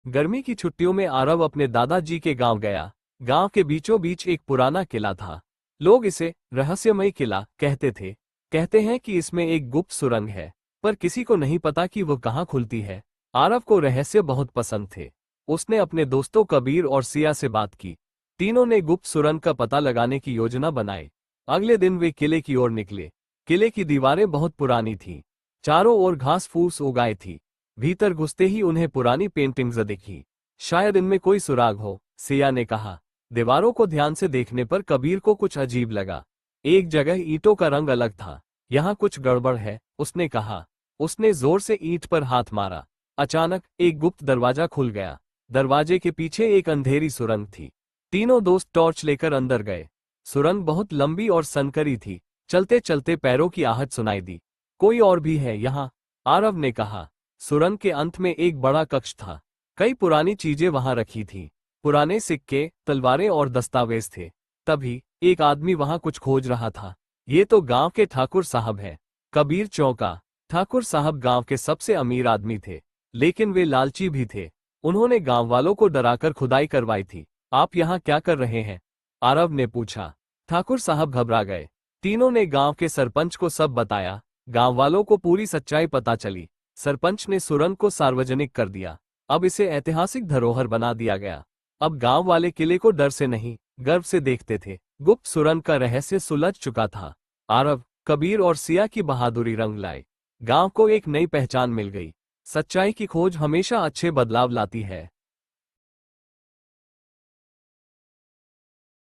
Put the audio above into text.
गर्मी की छुट्टियों में आरव अपने दादाजी के गांव गया। गांव के बीचों बीच एक पुराना किला था। लोग इसे रहस्यमय किला कहते थे। कहते हैं कि इसमें एक गुप्त सुरंग है, पर किसी को नहीं पता कि वो कहाँ खुलती है। आरव को रहस्य बहुत पसंद थे। उसने अपने दोस्तों कबीर और सिया से बात की। तीनों ने गुप्त सुरंग का पता लगाने की योजना बनाई। अगले दिन वे किले की ओर निकले। किले की दीवारें बहुत पुरानी थीं। चारों ओर घास फूस उगाई थी। भीतर घुसते ही उन्हें पुरानी पेंटिंग्स दिखी। शायद इनमें कोई सुराग हो, सिया ने कहा। दीवारों को ध्यान से देखने पर कबीर को कुछ अजीब लगा। एक जगह ईंटों का रंग अलग था। यहाँ कुछ गड़बड़ है, उसने कहा। उसने जोर से ईंट पर हाथ मारा। अचानक एक गुप्त दरवाजा खुल गया। दरवाजे के पीछे एक अंधेरी सुरंग थी। तीनों दोस्त टॉर्च लेकर अंदर गए। सुरंग बहुत लंबी और सनकरी थी। चलते चलते पैरों की आहट सुनाई दी। कोई और भी है यहाँ, आरव ने कहा। सुरंग के अंत में एक बड़ा कक्ष था। कई पुरानी चीजें वहां रखी थीं। पुराने सिक्के, तलवारें और दस्तावेज थे। तभी एक आदमी वहां कुछ खोज रहा था। ये तो गांव के ठाकुर साहब हैं। कबीर चौंका। ठाकुर साहब गांव के सबसे अमीर आदमी थे, लेकिन वे लालची भी थे। उन्होंने गांव वालों को डराकर खुदाई करवाई थी। आप यहाँ क्या कर रहे हैं? आरव ने पूछा। ठाकुर साहब घबरा गए। तीनों ने गांव के सरपंच को सब बताया। गांव वालों को पूरी सच्चाई पता चली। सरपंच ने सुरंग को सार्वजनिक कर दिया। अब इसे ऐतिहासिक धरोहर बना दिया गया। अब गांव वाले किले को डर से नहीं, गर्व से देखते थे। गुप्त सुरंग का रहस्य सुलझ चुका था। आरव, कबीर और सिया की बहादुरी रंग लाई। गांव को एक नई पहचान मिल गई। सच्चाई की खोज हमेशा अच्छे बदलाव लाती है।